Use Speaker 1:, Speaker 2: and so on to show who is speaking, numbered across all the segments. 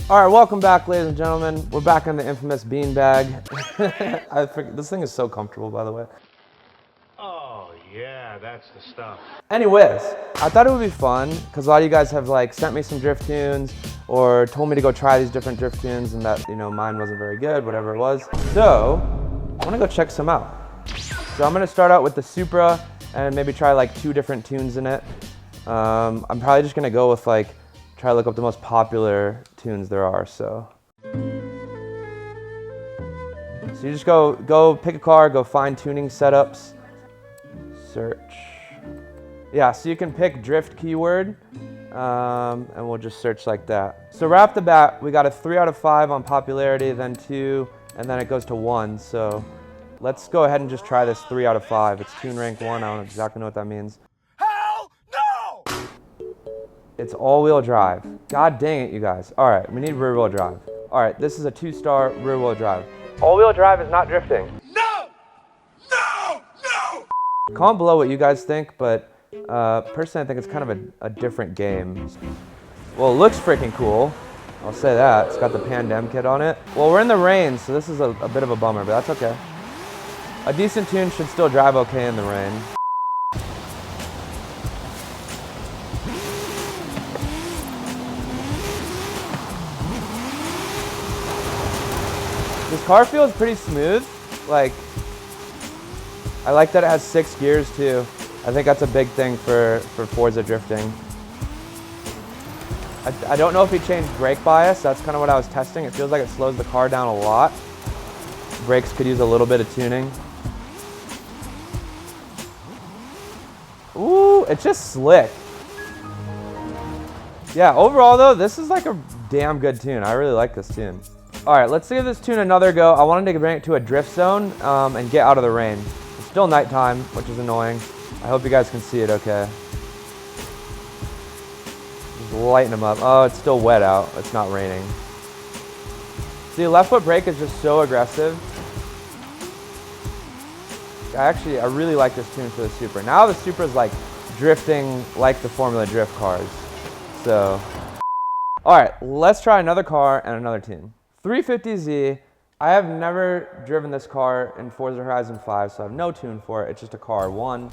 Speaker 1: All right, welcome back, ladies and gentlemen. We're back in the infamous beanbag. This thing is so comfortable, by the way.
Speaker 2: Oh, yeah, that's the stuff.
Speaker 1: Anyways, I thought it would be fun because a lot of you guys have like sent me some drift tunes or told me to go try these different drift tunes and that, you know, mine wasn't very good, whatever it was. So I want to go check some out. So I'm going to start out with the Supra and maybe try like 2 different tunes in it. I'm probably just going to go with like, try to look up the most popular tunes there are, so. So you just go pick a car, go find tuning setups, search. Yeah, so you can pick drift keyword, and we'll just search like that. So right off the bat, we got a 3 out of 5 on popularity, then 2, and then it goes to 1. So let's go ahead and just try this 3 out of 5. It's tune rank 1, I don't exactly know what that means.
Speaker 3: Hell no!
Speaker 1: It's all-wheel drive. God dang it, you guys. All right, we need rear-wheel drive. All right, this is a 2-star rear-wheel drive. All-wheel drive is not drifting.
Speaker 3: No! No! No!
Speaker 1: Comment below what you guys think, but personally, I think it's kind of a different game. Well, it looks freaking cool. I'll say that. It's got the Pandem kit on it. Well, we're in the rain, so this is a bit of a bummer, but that's okay. A decent tune should still drive okay in the rain. This car feels pretty smooth. Like, I like that it has 6 gears too. I think that's a big thing for Forza drifting. I don't know if he changed brake bias. That's kind of what I was testing. It feels like it slows the car down a lot. Brakes could use a little bit of tuning. Ooh, it's just slick. Yeah, overall though, this is like a damn good tune. I really like this tune. All right, let's give this tune another go. I wanted to bring it to a drift zone and get out of the rain. It's still nighttime, which is annoying. I hope you guys can see it okay. Just lighten them up. Oh, it's still wet out. It's not raining. See, left foot brake is just so aggressive. I really like this tune for the Supra. Now the Supra's like drifting like the Formula Drift cars. So, all right, let's try another car and another tune. 350Z, I have never driven this car in Forza Horizon 5, so I have no tune for it. It's just a car, 1.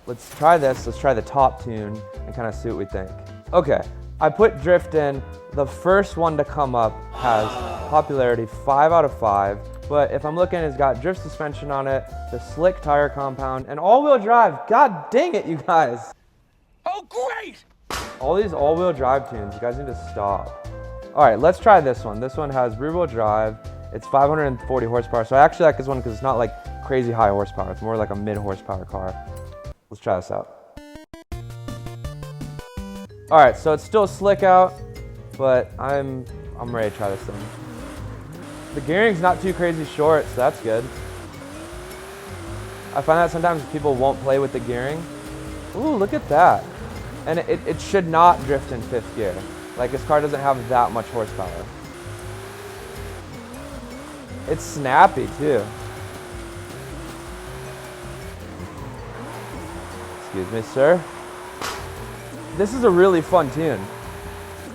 Speaker 1: Let's try this. Let's try the top tune and kind of see what we think. Okay, I put drift in. The first one to come up has popularity 5 out of 5. But if I'm looking, it's got drift suspension on it, the slick tire compound, and all-wheel drive. God dang it, you guys.
Speaker 3: Oh, great!
Speaker 1: All these all-wheel drive tunes, you guys need to stop. All right, let's try this one. This one has rear-wheel drive. It's 540 horsepower. So I actually like this one because it's not like crazy high horsepower. It's more like a mid-horsepower car. Let's try this out. All right, so it's still slick out, but I'm ready to try this thing. The gearing's not too crazy short, so that's good. I find that sometimes people won't play with the gearing. Ooh, look at that. And it should not drift in 5th gear. Like, this car doesn't have that much horsepower. It's snappy too. Excuse me, sir. This is a really fun tune.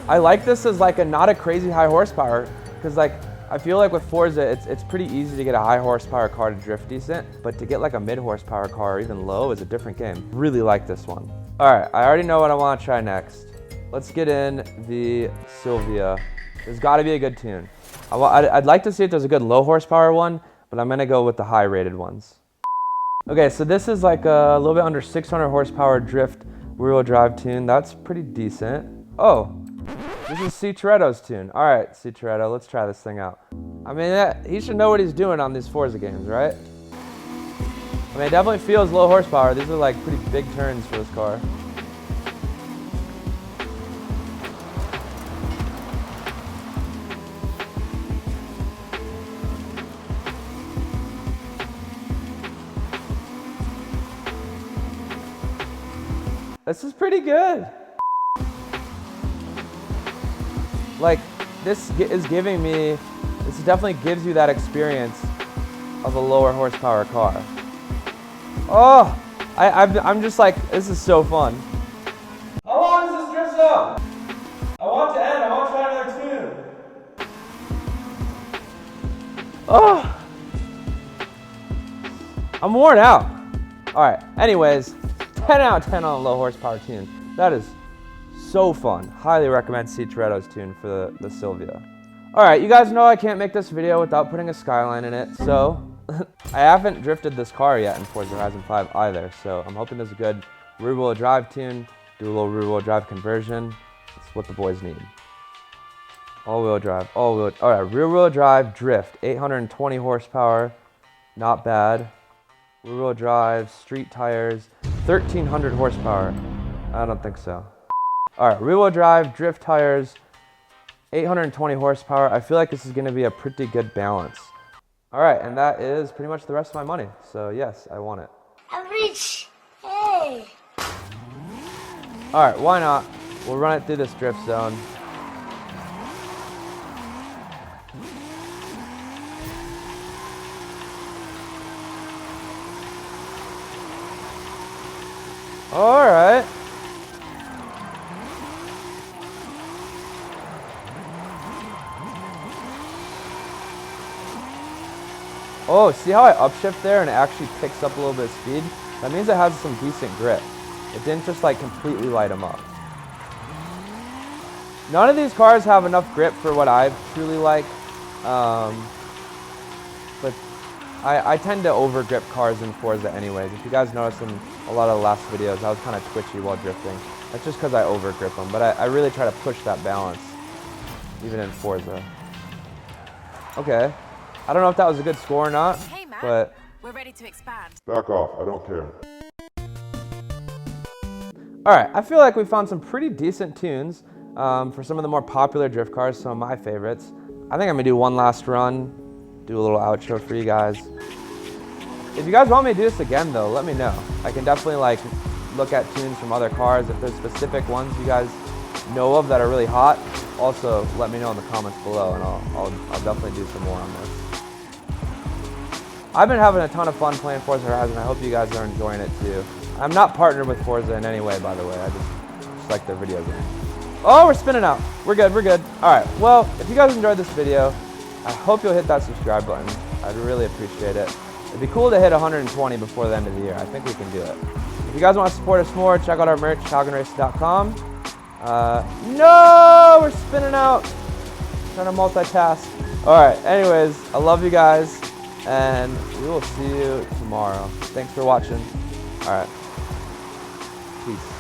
Speaker 1: I like this as like not a crazy high horsepower, because like I feel like with Forza it's pretty easy to get a high horsepower car to drift decent, but to get like a mid horsepower car or even low is a different game. Really like this one. All right, I already know what I want to try next. Let's get in the Silvia. There's got to be a good tune. I'd like to see if there's a good low horsepower one, but I'm gonna go with the high rated ones. Okay, so this is like a little bit under 600 horsepower drift rear-wheel drive tune. That's pretty decent. Oh, this is C. Toretto's tune. All right, C. Toretto, let's try this thing out. I mean, he should know what he's doing on these Forza games, right? I mean, it definitely feels low horsepower. These are like pretty big turns for this car. This is pretty good. Like, this definitely gives you that experience of a lower horsepower car. Oh, I'm just like, this is so fun. How long is this drift zone? I want to end, I want to try another tune. Oh, I'm worn out. All right, anyways, 10 out of 10 on a low horsepower tune. That is so fun. Highly recommend C. Toretto's tune for the Silvia. All right, you guys know I can't make this video without putting a Skyline in it, so I haven't drifted this car yet in Forza Horizon 5 either, so I'm hoping there's a good rear-wheel drive tune, do a little rear-wheel drive conversion. That's what the boys need. All-wheel drive, all right, rear-wheel drive drift, 820 horsepower, not bad. Rear-wheel drive, street tires, 1,300 horsepower. I don't think so. All right, rear-wheel drive, drift tires, 820 horsepower. I feel like this is gonna be a pretty good balance. All right, and that is pretty much the rest of my money. So yes, I want it.
Speaker 4: I'm rich. Hey.
Speaker 1: All right, why not? We'll run it through this drift zone. All right. Oh, see how I upshift there and it actually picks up a little bit of speed? That means it has some decent grip. It didn't just like completely light them up. None of these cars have enough grip for what I truly like. But I tend to over grip cars in Forza anyways. If you guys noticed in a lot of the last videos, I was kind of twitchy while drifting. That's just because I over grip them. But I really try to push that balance, even in Forza. Okay. I don't know if that was a good score or not,
Speaker 5: Hey, Matt.
Speaker 1: but
Speaker 5: We're ready to expand.
Speaker 6: Back off, I don't care.
Speaker 1: all right, I feel like we found some pretty decent tunes for some of the more popular drift cars, some of my favorites. I think I'm gonna do one last run, do a little outro for you guys. If you guys want me to do this again though, let me know. I can definitely like look at tunes from other cars. If there's specific ones you guys know of that are really hot, also let me know in the comments below and I'll definitely do some more on this. I've been having a ton of fun playing Forza Horizon. I hope you guys are enjoying it too. I'm not partnered with Forza in any way, by the way. I just like their video game. Oh, we're spinning out. We're good, we're good. All right, well, if you guys enjoyed this video, I hope you'll hit that subscribe button. I'd really appreciate it. It'd be cool to hit 120 before the end of the year. I think we can do it. If you guys want to support us more, check out our merch, haugenracing.com. No, we're spinning out. Trying to multitask. All right, anyways, I love you guys. And we will see you tomorrow. Thanks for watching. All right. Peace.